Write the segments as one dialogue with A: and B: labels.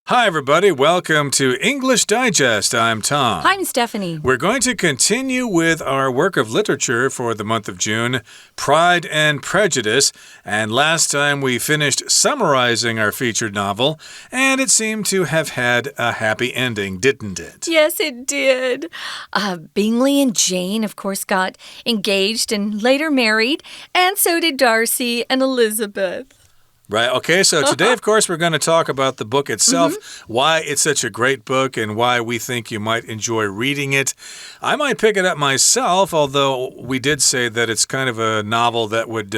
A: Hi, everybody. Welcome to English Digest. I'm Tom.
B: Hi, I'm Stephanie.
A: We're going to continue with our work of literature for the month of June, Pride and Prejudice. And last time we finished summarizing our featured novel, and it seemed to have had a happy ending, didn't it?
B: Yes, it did. Bingley and Jane, of course, got engaged and later married, and so did Darcy and Elizabeth.
A: Right. Okay. So today, of course, we're going to talk about the book itself, why it's such a great book, and why we think you might enjoy reading it. I might pick it up myself, although we did say that it's kind of a novel that would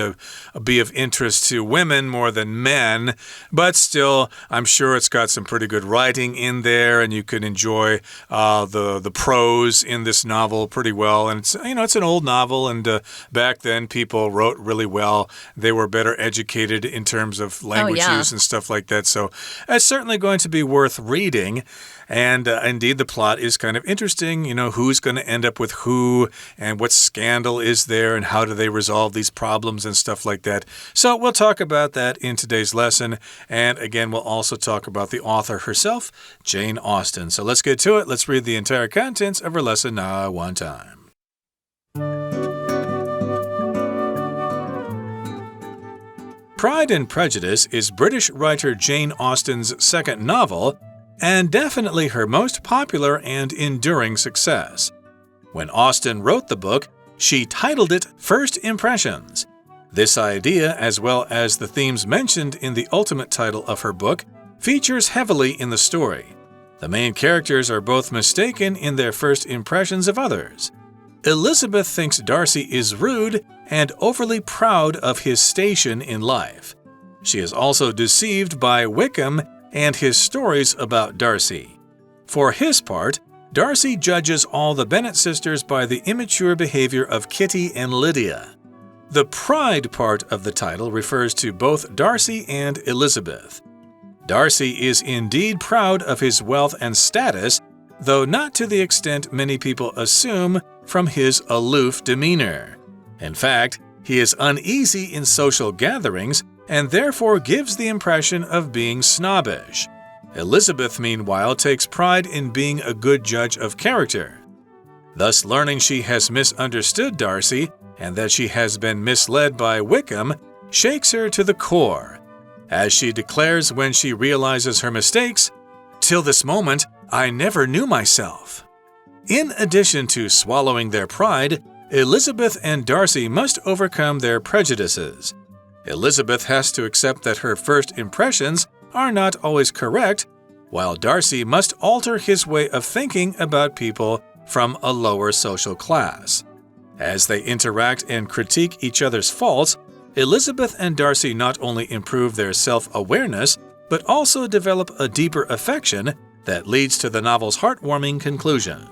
A: be of interest to women more than men. But still, I'm sure it's got some pretty good writing in there, and you can enjoy the prose in this novel pretty well. And it's an old novel, and back then people wrote really well. They were better educated in terms of language use and stuff like that. So it's certainly going to be worth reading. And indeed, the plot is kind of interesting. You know, who's going to end up with who and what scandal is there and how do they resolve these problems and stuff like that. So we'll talk about that in today's lesson. And again, we'll also talk about the author herself, Jane Austen. So let's get to it. Let's read the entire contents of our lesson now one time. Pride and Prejudice is British writer Jane Austen's second novel, and definitely her most popular and enduring success. When Austen wrote the book, she titled it First Impressions. This idea, as well as the themes mentioned in the ultimate title of her book, features heavily in the story. The main characters are both mistaken in their first impressions of others. Elizabeth thinks Darcy is rude and overly proud of his station in life. She is also deceived by Wickham and his stories about Darcy. For his part, Darcy judges all the Bennet sisters by the immature behavior of Kitty and Lydia. The pride part of the title refers to both Darcy and Elizabeth. Darcy is indeed proud of his wealth and status, though not to the extent many people assume from his aloof demeanor. In fact, he is uneasy in social gatherings and therefore gives the impression of being snobbish. Elizabeth, meanwhile, takes pride in being a good judge of character. Thus, learning she has misunderstood Darcy and that she has been misled by Wickham shakes her to the core. As she declares when she realizes her mistakes, "Till this moment, I never knew myself." In addition to swallowing their pride, Elizabeth and Darcy must overcome their prejudices. Elizabeth has to accept that her first impressions are not always correct, while Darcy must alter his way of thinking about people from a lower social class. As they interact and critique each other's faults, Elizabeth and Darcy not only improve their self-awareness, but also develop a deeper affection that leads to the novel's heartwarming conclusion.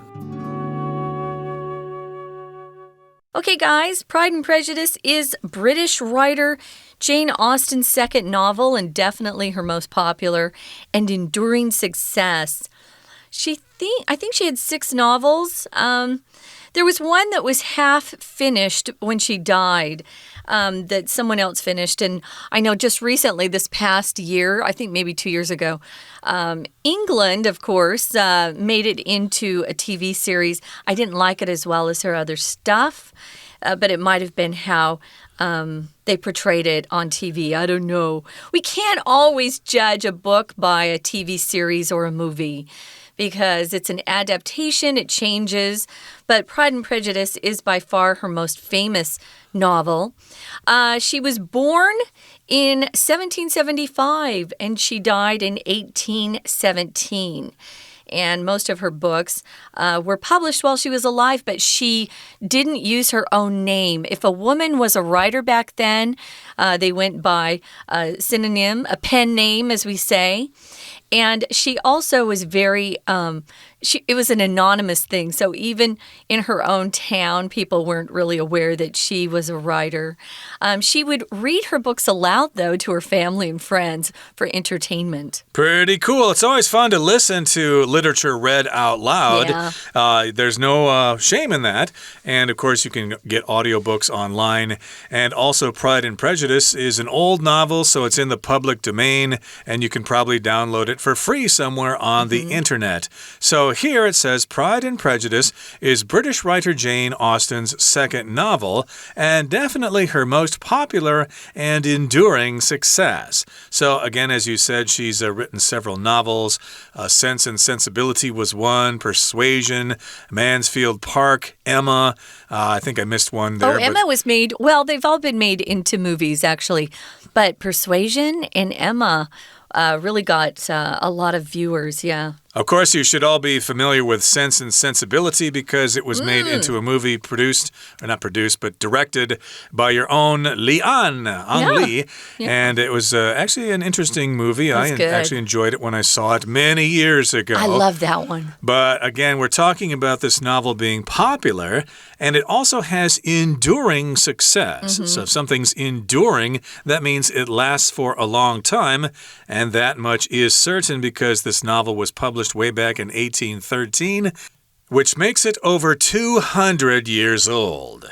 B: Okay, guys, Pride and Prejudice is British writer Jane Austen's second novel and definitely her most popular and enduring success. I think she had 6 novels. There was one that was half finished when she died that someone else finished. And I know just recently, this past year, I think maybe 2 years ago, England, of course, made it into a TV series. I didn't like it as well as her other stuff, but it might have been how they portrayed it on TV. I don't know. We can't always judge a book by a TV series or a movie, because it's an adaptation, it changes. But Pride and Prejudice is by far her most famous novel. She was born in 1775 and she died in 1817. And most of her books were published while she was alive, but she didn't use her own name. If a woman was a writer back then, they went by a synonym, a pen name, as we say. And she also was it was an anonymous thing. So even in her own town, people weren't really aware that she was a writer. She would read her books aloud, though, to her family and friends for entertainment.
A: Pretty cool. It's always fun to listen to literature read out loud.
B: Yeah.
A: There's no shame in that. And, of course, you can get audiobooks online. And also, Pride and Prejudice is an old novel, so it's in the public domain, and you can probably download it for free somewhere on the internet. So here it says Pride and Prejudice is British writer Jane Austen's second novel, and definitely her most popular and enduring success. So again, as you said, she's written several novels. Sense and Sensibility was one, Persuasion, Mansfield Park, Emma. I think I missed one there.
B: Oh, Emma was made, well, they've all been made into movies, actually. But Persuasion and Emma really got a lot of viewers, yeah.
A: Of course, you should all be familiar with Sense and Sensibility because it was made into a movie not produced, but directed by your own Ang Lee. Yeah. And it was actually an interesting movie. I actually enjoyed it when I saw it many years ago.
B: I love that one.
A: But again, we're talking about this novel being popular, and it also has enduring success. So if something's enduring, that means it lasts for a long time, and that much is certain because this novel was published way back in 1813, which makes it over 200 years old.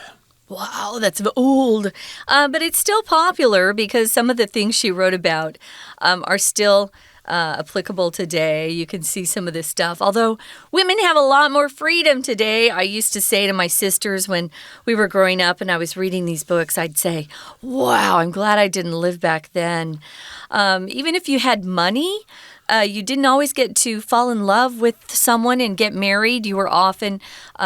B: Wow, that's old. But it's still popular because some of the things she wrote about are still applicable today. You can see some of this stuff. Although women have a lot more freedom today. I used to say to my sisters when we were growing up and I was reading these books, I'd say, wow, I'm glad I didn't live back then. Even if you had money, you didn't always get to fall in love with someone and get married. You were often,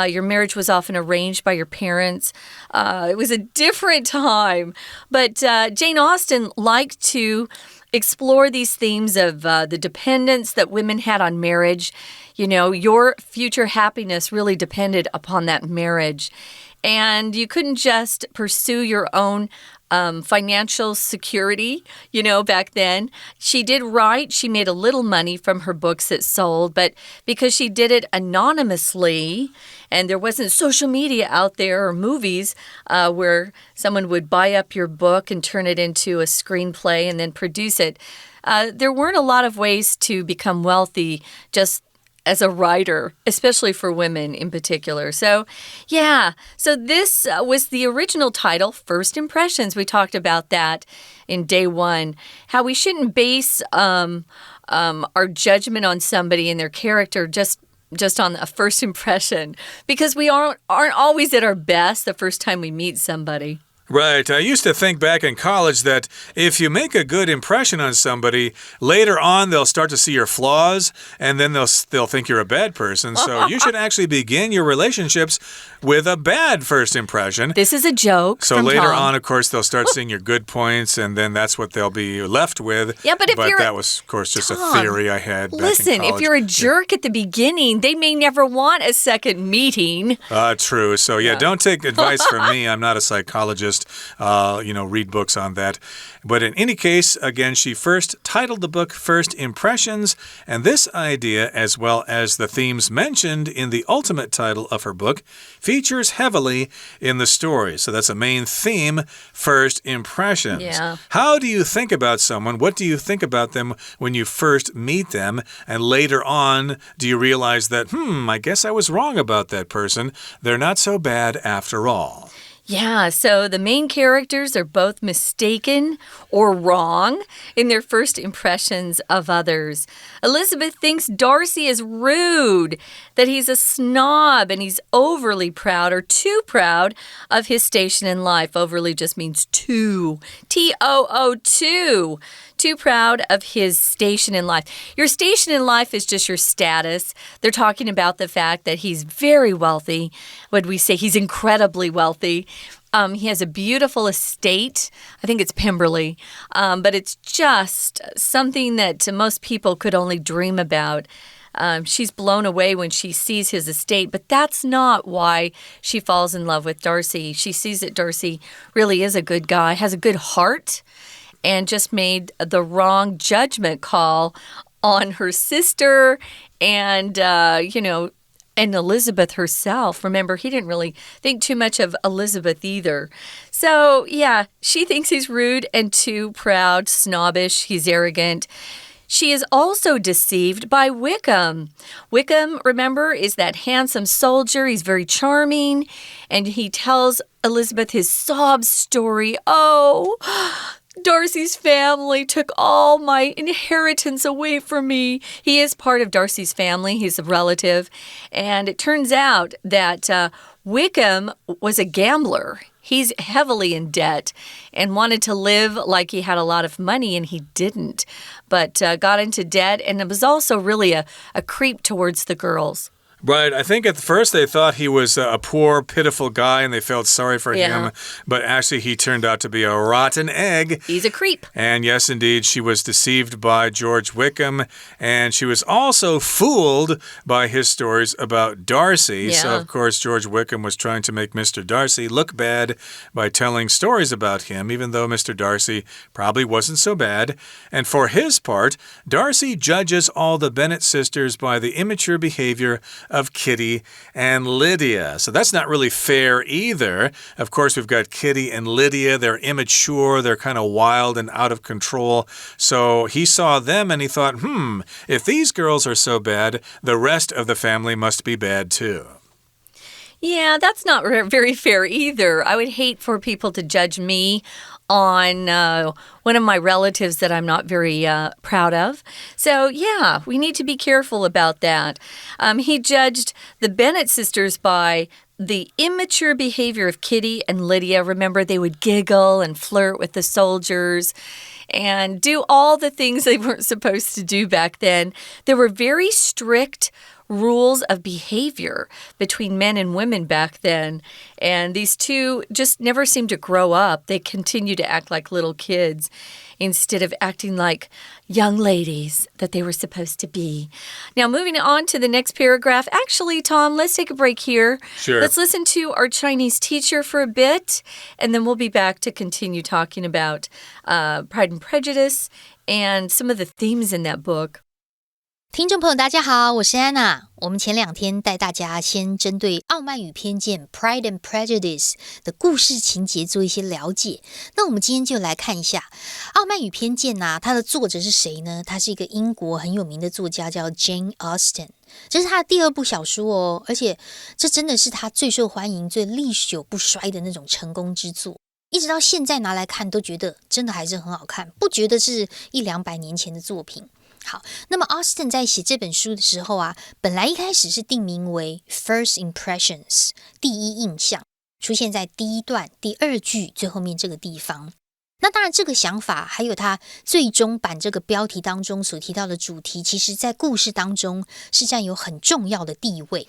B: your marriage was often arranged by your parents. It was a different time. But Jane Austen liked to explore these themes of the dependence that women had on marriage. You know, your future happiness really depended upon that marriage. And you couldn't just pursue your own financial security, you know, back then. She did write. She made a little money from her books that sold, but because she did it anonymously and there wasn't social media out there or movies where someone would buy up your book and turn it into a screenplay and then produce it, there weren't a lot of ways to become wealthy just as a writer, especially for women in particular. So, yeah. So this was the original title, First Impressions. We talked about that in day one, how we shouldn't base our judgment on somebody and their character just on a first impression, because we aren't always at our best the first time we meet somebody.
A: Right. I used to think back in college that if you make a good impression on somebody, later on they'll start to see your flaws, and then they'll think you're a bad person. So you should actually begin your relationships with a bad first impression.
B: This is a joke.
A: So later on, of course, they'll start seeing your good points, and then that's what they'll be left with.
B: Yeah, but
A: that was, of course, just a theory I had back in college.
B: Listen, if you're a jerk at the beginning, they may never want a second meeting.
A: True. So, yeah, don't take advice from me. I'm not a psychologist. Read books on that. But in any case, again, she first titled the book First Impressions, and this idea, as well as the themes mentioned in the ultimate title of her book, features heavily in the story. So that's a main theme, First Impressions.
B: Yeah.
A: How do you think about someone? What do you think about them when you first meet them? And later on, do you realize that, I guess I was wrong about that person. They're not so bad after all.
B: Yeah, so the main characters are both mistaken or wrong in their first impressions of others. Elizabeth thinks Darcy is rude, that he's a snob, and he's overly proud or too proud of his station in life. Overly just means too. T-O-O-2. Too proud of his station in life. Your station in life is just your status. They're talking about the fact that he's very wealthy. What we say? He's incredibly wealthy. He has a beautiful estate. I think it's Pemberley. But it's just something that most people could only dream about. She's blown away when she sees his estate, but that's not why she falls in love with Darcy. She sees that Darcy really is a good guy, has a good heart, and just made the wrong judgment call on her sister and, and Elizabeth herself. Remember, he didn't really think too much of Elizabeth either. So, yeah, she thinks he's rude and too proud, snobbish, he's arrogant. She is also deceived by Wickham. Wickham, remember, is that handsome soldier. He's very charming, and he tells Elizabeth his sob story. Oh, Darcy's family took all my inheritance away from me. He is part of Darcy's family. He's a relative. And it turns out that Wickham was a gambler. He's heavily in debt and wanted to live like he had a lot of money, and he didn't, but got into debt, and it was also really a creep towards the girls.
A: Right. I think at first they thought he was a poor, pitiful guy, and they felt sorry for him. But actually, he turned out to be a rotten egg.
B: He's a creep.
A: And yes, indeed, she was deceived by George Wickham. And she was also fooled by his stories about Darcy.
B: Yeah.
A: So, of course, George Wickham was trying to make Mr. Darcy look bad by telling stories about him, even though Mr. Darcy probably wasn't so bad. And for his part, Darcy judges all the Bennet sisters by the immature behavior of Kitty and Lydia. So that's not really fair either. Of course, we've got Kitty and Lydia. They're immature. They're kind of wild and out of control. So he saw them and he thought, if these girls are so bad, the rest of the family must be bad too.
B: Yeah, that's not very fair either. I would hate for people to judge me on one of my relatives that I'm not very proud of. So, yeah, we need to be careful about that. He judged the Bennet sisters by the immature behavior of Kitty and Lydia. Remember, they would giggle and flirt with the soldiers and do all the things they weren't supposed to do back then. There were very strict rules of behavior between men and women back then. And these two just never seemed to grow up. They continue to act like little kids instead of acting like young ladies that they were supposed to be. Now, moving on to the next paragraph. Actually, Tom, let's take a break here.
A: Sure.
B: Let's listen to our Chinese teacher for a bit, and then we'll be back to continue talking about Pride and Prejudice and some of the themes in that book.
C: 听众朋友大家好，我是安娜。我们前2天带大家先针对《傲慢与偏见》Pride and Prejudice 的故事情节做一些了解。那我们今天就来看一下《傲慢与偏见》它的作者是谁呢？他是一个英国很有名的作家，叫 Jane Austen。这是他的第2部小说哦，而且这真的是他最受欢迎、最历久不衰的那种成功之作。一直到现在拿来看，都觉得真的还是很好看，不觉得是100-200年前的作品。好，那么 Austen 在写这本书的时候本来一开始是定名为 First Impressions 第一印象，出现在第1段第2句最后面这个地方。那当然这个想法还有它最终版这个标题当中所提到的主题，其实在故事当中是占有很重要的地位。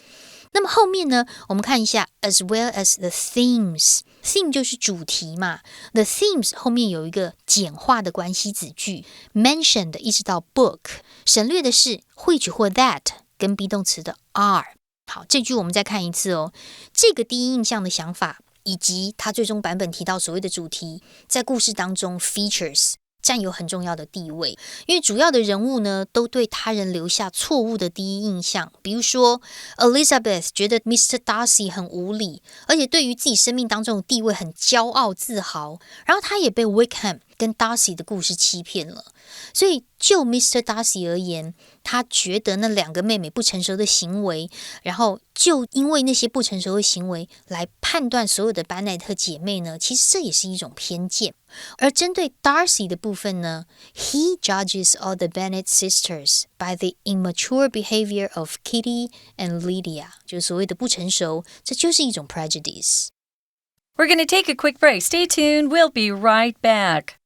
C: 那么后面呢，我们看一下 as well as the themes。 theme 就是主题嘛， the themes 后面有一个简化的关系子句 mentioned 一直到 book， 省略的是 which 或 that 跟 be 动词的 are。 好，这句我们再看一次哦。这个第一印象的想法以及它最终版本提到所谓的主题，在故事当中 features占有很重要的地位，因为主要的人物呢都对他人留下错误的第一印象。比如说 Elizabeth 觉得 Mr. Darcy 很无理，而且对于自己生命当中的地位很骄傲自豪，然后他也被 Wickham 跟 Darcy 的故事欺骗了。所以就 Mr. Darcy 而言，他觉得那2个妹妹不成熟的行为，然后就因为那些不成熟的行为来判断所有的班奈特姐妹呢，其实这也是一种偏见。而针对 Darcy 的部分呢， He judges all the Bennet sisters by the immature behavior of Kitty and Lydia， 就是所谓的不成熟，这就是一种 prejudice。
B: We're going to take a quick break. Stay tuned. We'll be right back.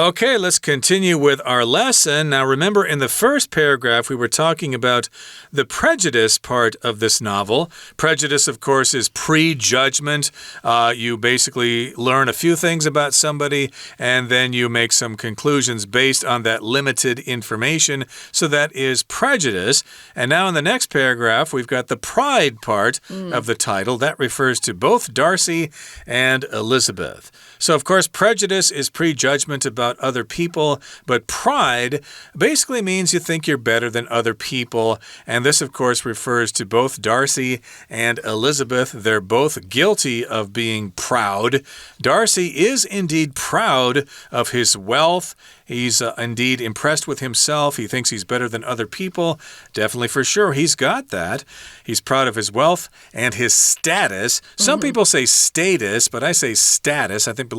A: Okay, let's continue with our lesson. Now, remember, in the first paragraph, we were talking about the prejudice part of this novel. Prejudice, of course, is prejudgment. You basically learn a few things about somebody, and then you make some conclusions based on that limited information. So that is prejudice. And now in the next paragraph, we've got the pride part of the title. That refers to both Darcy and Elizabeth. So, of course, prejudice is prejudgment about other people, but pride basically means you think you're better than other people. And this, of course, refers to both Darcy and Elizabeth. They're both guilty of being proud. Darcy is indeed proud of his wealth. He's indeed impressed with himself. He thinks he's better than other people. Definitely, for sure, he's got that. He's proud of his wealth and his status. Some people say status, but I say status. I think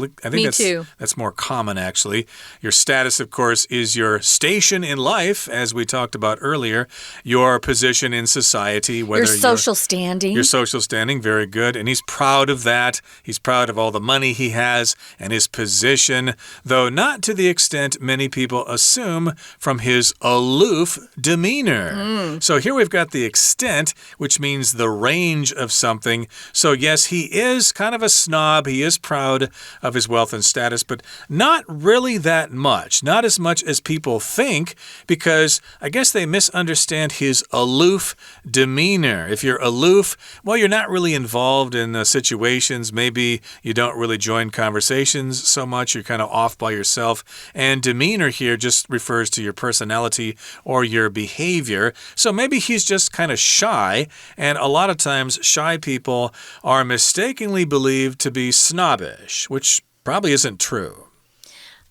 A: that's more common, actually. Your status, of course, is your station in life, as we talked about earlier. Your position in society.
B: Your social standing.
A: Your social standing, very good. And he's proud of that. He's proud of all the money he has and his position, though not to the extent many people assume from his aloof demeanor. So here we've got the extent, which means the range of something. So yes, he is kind of a snob. He is proud of his wealth and status, but not really that much. Not as much as people think, because I guess they misunderstand his aloof demeanor. If you're aloof, well, you're not really involved in situations. Maybe you don't really join conversations so much. You're kind of off by yourself. And demeanor here just refers to your personality or your behavior. So maybe he's just kind of shy, and a lot of times shy people are mistakenly believed to be snobbish, which probably isn't true.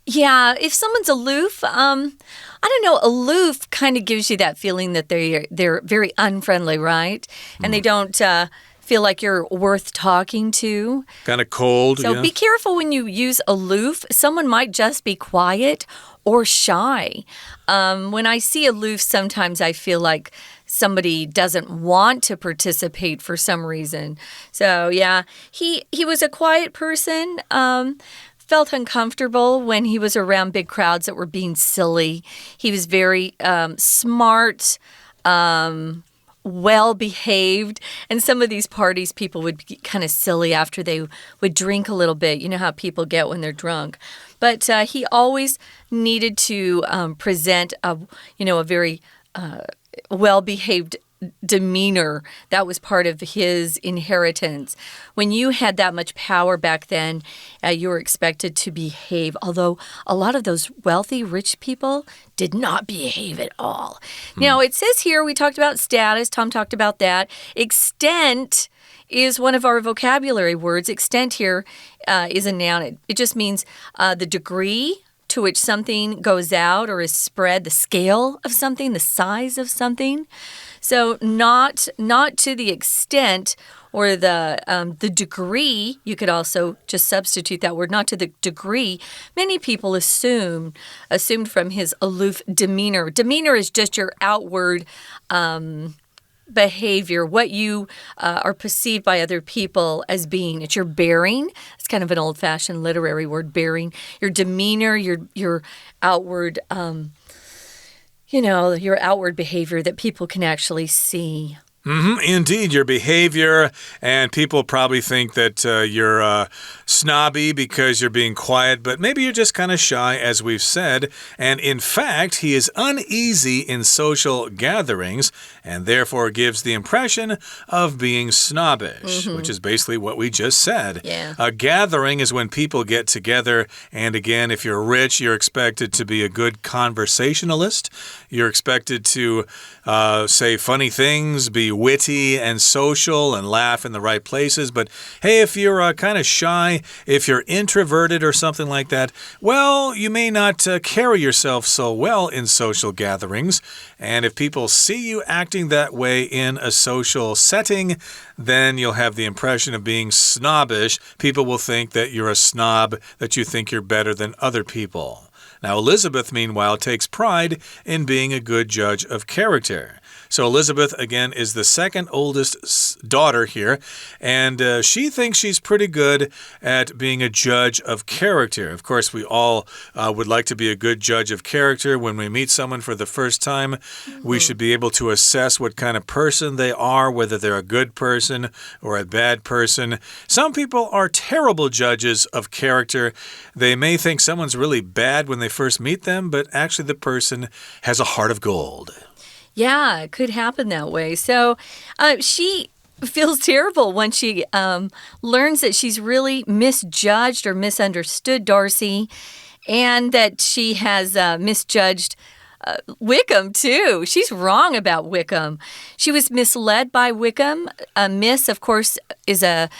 B: Yeah, if someone's aloof, I don't know, aloof kind of gives you that feeling that they're very unfriendly, right? And they don't feel like you're worth talking to.
A: Kind of cold.
B: So be careful when you use aloof. Someone might just be quiet or shy. When I see aloof, sometimes I feel like somebody doesn't want to participate for some reason. So yeah, he was a quiet person. Felt uncomfortable when he was around big crowds that were being silly. He was very smart, well-behaved. And some of these parties, people would be kind of silly after they would drink a little bit. You know how people get when they're drunk. But he always needed to present a very well-behaved demeanor. That was part of his inheritance. When you had that much power back then, you were expected to behave, although a lot of those wealthy, rich people did not behave at all. Now, it says here, we talked about status. Tom talked about that. Extent is one of our vocabulary words. Extent here is a noun. It just means the degree to which something goes out or is spread, the scale of something, the size of something. So not to the extent or the degree. You could also just substitute that word, not to the degree. Many people assumed from his aloof demeanor. Demeanor is just your outward behavior, what you are perceived by other people as being. It's your bearing. It's kind of an old-fashioned literary word, bearing. Your demeanor, your outward, your outward behavior that people can actually see.
A: Indeed, your behavior, and people probably think that you're snobby because you're being quiet, but maybe you're just kind of shy, as we've said. And in fact, he is uneasy in social gatherings and therefore gives the impression of being snobbish, which is basically what we just said.
B: Yeah.
A: A gathering is when people get together, and again, if you're rich, you're expected to be a good conversationalist. You're expected to say funny things, be witty and social and laugh in the right places. But hey, if you're kind of shy, if you're introverted or something like that, well, you may not carry yourself so well in social gatherings. And if people see you acting that way in a social setting, then you'll have the impression of being snobbish. People will think that you're a snob, that you think you're better than other people. Now, Elizabeth, meanwhile, takes pride in being a good judge of character. So Elizabeth, again, is the second oldest daughter here, and she thinks she's pretty good at being a judge of character. Of course, we all would like to be a good judge of character. When we meet someone for the first time, we should be able to assess what kind of person they are, whether they're a good person or a bad person. Some people are terrible judges of character. They may think someone's really bad when they first meet them, but actually the person has a heart of gold.
B: Yeah, it could happen that way. So she feels terrible when she learns that she's really misjudged or misunderstood Darcy, and that she has misjudged Wickham, too. She's wrong about Wickham. She was misled by Wickham. Miss, of course, is a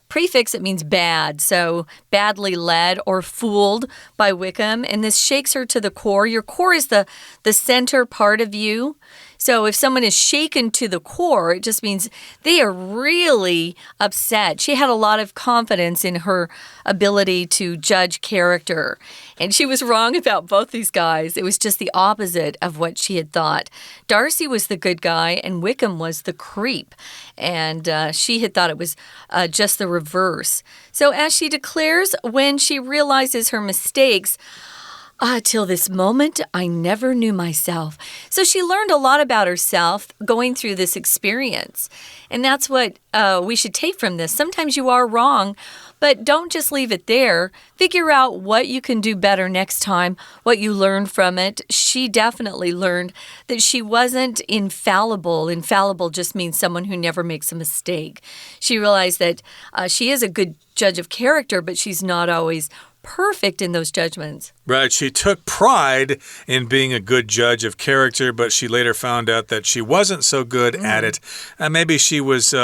B: prefix that means bad, so badly led or fooled by Wickham, and this shakes her to the core. Your core is the center part of you. So if someone is shaken to the core, it just means they are really upset. She had a lot of confidence in her ability to judge character, and she was wrong about both these guys. It was just the opposite of what she had thought. Darcy was the good guy, and Wickham was the creep, and she had thought it was just the reverse. So as she declares when she realizes her mistakes, till this moment, I never knew myself. So she learned a lot about herself going through this experience. And that's what we should take from this. Sometimes you are wrong, but don't just leave it there. Figure out what you can do better next time, what you learned from it. She definitely learned that she wasn't infallible. Infallible just means someone who never makes a mistake. She realized that she is a good judge of character, but she's not always perfect in those judgments.
A: Right. She took pride in being a good judge of character, but she later found out that she wasn't so good at it. Maybe she was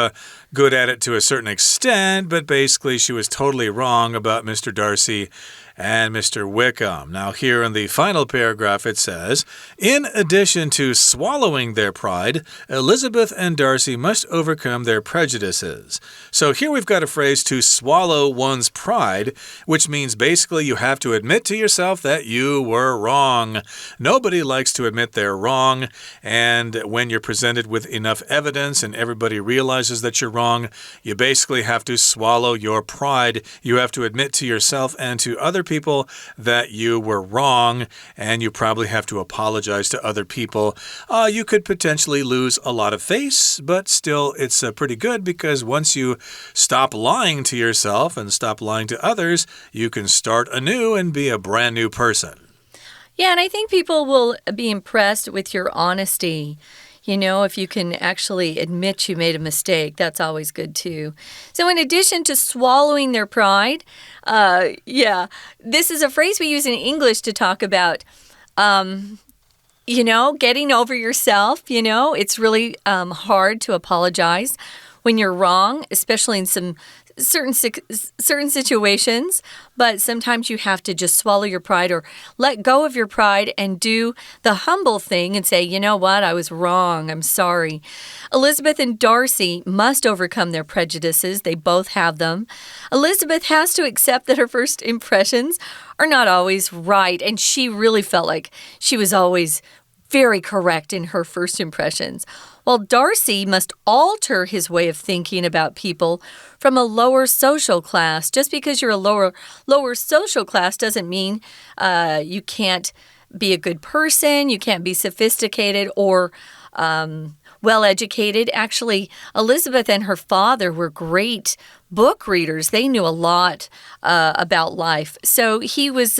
A: good at it to a certain extent, but basically she was totally wrong about Mr. Darcy and Mr. Wickham. Now, here in the final paragraph, it says, in addition to swallowing their pride, Elizabeth and Darcy must overcome their prejudices. So here we've got a phrase to swallow one's pride, which means basically you have to admit to yourself that you were wrong. Nobody likes to admit they're wrong, and when you're presented with enough evidence and everybody realizes that you're wrong, you basically have to swallow your pride. You have to admit to yourself and to other people that you were wrong, and you probably have to apologize to other people. You could potentially lose a lot of face, but still it's pretty good because once you stop lying to yourself and stop lying to others, you can start anew and be a brand new person.
B: Yeah, and I think people will be impressed with your honesty. You know, if you can actually admit you made a mistake, that's always good too. So in addition to swallowing their pride, this is a phrase we use in English to talk about, getting over yourself. You know, it's really hard to apologize when you're wrong, especially in some certain situations, but sometimes you have to just swallow your pride or let go of your pride and do the humble thing and say, you know what, I was wrong, I'm sorry. Elizabeth and Darcy must overcome their prejudices. They both have them. Elizabeth has to accept that her first impressions are not always right, and she really felt like she was always very correct in her first impressions. While Darcy must alter his way of thinking about people from a lower social class. Just because you're a lower social class doesn't mean you can't be a good person, you can't be sophisticated or well-educated. Actually, Elizabeth and her father were great book readers. They knew a lot about life. So he was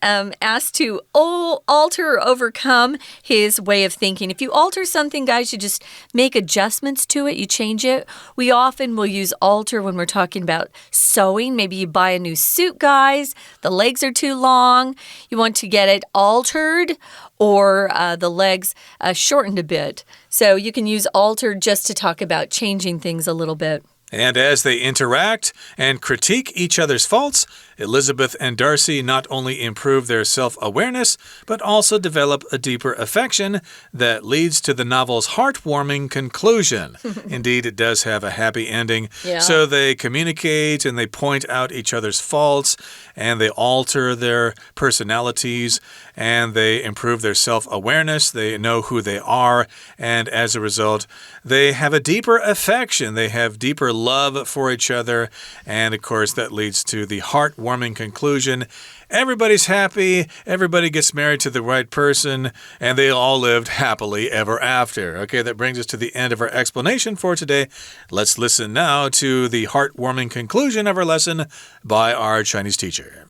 B: asked to alter or overcome his way of thinking. If you alter something, guys, you just make adjustments to it. You change it. We often will use alter when we're talking about sewing. Maybe you buy a new suit, guys. The legs are too long. You want to get it altered or the legs shortened a bit. So you can use alter just to talk about changing things a little bit.
A: And as they interact and critique each other's faults, Elizabeth and Darcy not only improve their self-awareness, but also develop a deeper affection that leads to the novel's heartwarming conclusion. Indeed, it does have a happy ending.
B: Yeah.
A: So they communicate and they point out each other's faults, and they alter their personalities, and they improve their self-awareness. They know who they are, and as a result, they have a deeper affection. They have deeper love for each other, and of course, that leads to the heartwarming conclusion. Everybody's happy, everybody gets married to the right person, and they all lived happily ever after. Okay, that brings us to the end of our explanation for today. Let's listen now to the heartwarming conclusion of our lesson by our Chinese teacher.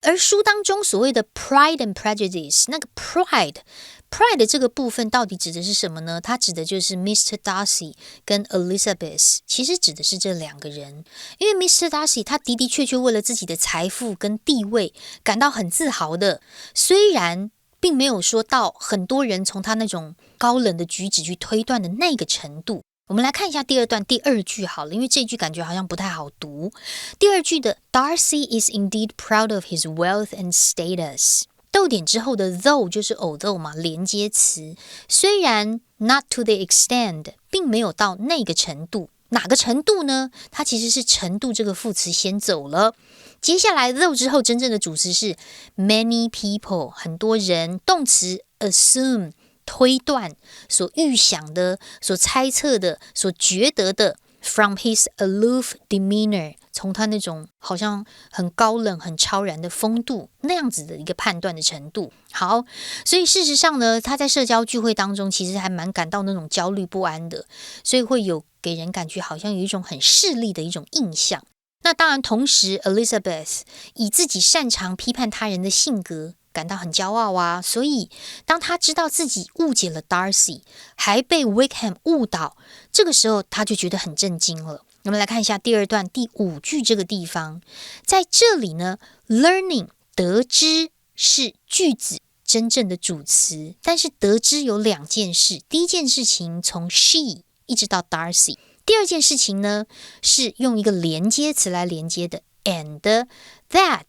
C: 而书当中所谓的 Pride and Prejudice， 那个 Pride 这个部分到底指的是什么呢？它指的就是 Mr. Darcy 跟 Elizabeth， 其实指的是这两个人。因为 Mr. Darcy 他的确为了自己的财富跟地位感到很自豪的，虽然并没有说到很多人从他那种高冷的举止去推断的那个程度。我们来看一下第二段第二句好了，因为这句感觉好像不太好读。第二句的 Darcy is indeed proud of his wealth and status， 逗点之后的 though 就是 although 嘛，连接词。虽然 not to the extent 并没有到那个程度，哪个程度呢？它其实是程度这个副词先走了。接下来 though 之后真正的主词是 many people， 很多人，动词 assume推断，所预想的，所猜测的，所觉得的 from his aloof demeanor， 从他那种好像很高冷很超然的风度，那样子的一个判断的程度。好，所以事实上呢，他在社交聚会当中其实还蛮感到那种焦虑不安的，所以会有给人感觉好像有一种很势利的一种印象。那当然同时 Elizabeth 以自己擅长批判他人的性格感到很骄傲啊，所以当他知道自己误解了 Darcy， 还被 Wickham 误导，这个时候他就觉得很震惊了。我们来看一下第二段第5句这个地方，在这里呢 learning 得知是句子真正的主词，但是得知有2件事，第一件事情从 she 一直到 Darcy， 第二件事情呢是用一个连接词来连接的 and that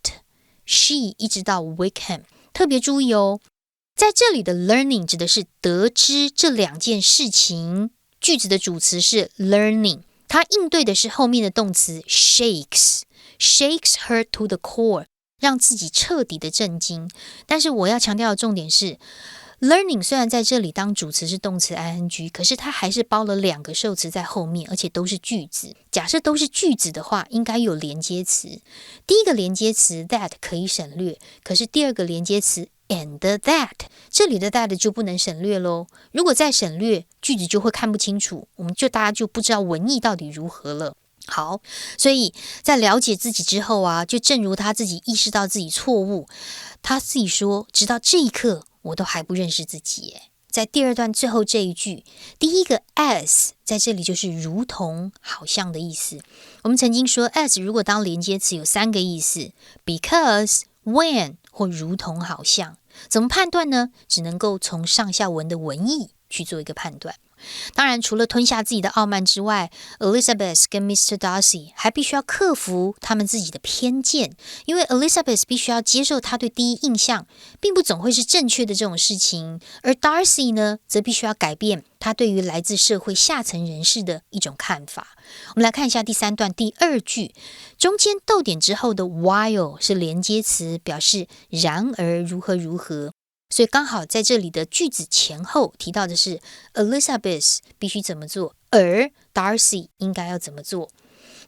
C: she 一直到 Wickham。特别注意哦，在这里的 learning 指的是得知这2件事情，句子的主词是 learning， 它应对的是后面的动词 shakes her to the core， 让自己彻底的震惊。但是我要强调的重点是 learning 虽然在这里当主词是动词 ing， 可是它还是包了2个受词在后面，而且都是句子。假设都是句子的话，应该有连接词。第一个连接词 that 可以省略，可是第二个连接词 and that， 这里的 that 就不能省略咯。如果再省略，句子就会看不清楚，大家就不知道文意到底如何了。好，所以在了解自己之后啊，就正如他自己意识到自己错误，他自己说，直到这一刻我都还不认识自己耶。在第二段最后这一句，第一个 as 在这里就是如同好像的意思。我们曾经说 as 如果当连接词有3个意思， because when 或如同好像。怎么判断呢？只能够从上下文的文意去做一个判断。当然除了吞下自己的傲慢之外， Elizabeth 跟 Mr. Darcy 还必须要克服他们自己的偏见，因为 Elizabeth 必须要接受他对第一印象并不总会是正确的这种事情，而 Darcy 呢，则必须要改变他对于来自社会下层人士的一种看法。我们来看一下第3段第2句，中间逗点之后的 while 是连接词，表示然而如何如何，所以刚好在这里的句子前后提到的是 Elizabeth 必须怎么做，而 Darcy 应该要怎么做。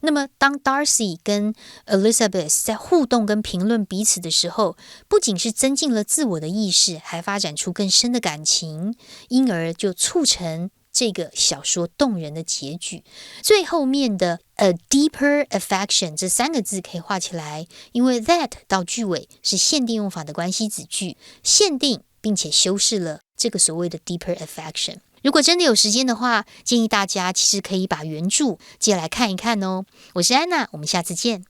C: 那么当 Darcy 跟 Elizabeth 在互动跟评论彼此的时候，不仅是增进了自我的意识，还发展出更深的感情，因而就促成这个小说动人的结局。最后面的 a deeper affection 这3个字可以画起来，因为 that 到句尾是限定用法的关系子句，限定并且修饰了这个所谓的 deeper affection。如果真的有时间的话，建议大家其实可以把原著借来看一看哦。我是安娜，我们下次见。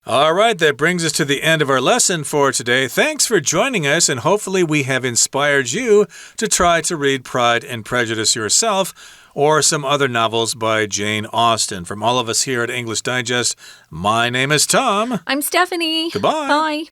A: All right, that brings us to the end of our lesson for today. Thanks for joining us, and hopefully we have inspired you to try to read Pride and Prejudice yourself or some other novels by Jane Austen. From all of us here at English Digest, my name is Tom.
B: I'm Stephanie.
A: Goodbye.
B: Bye.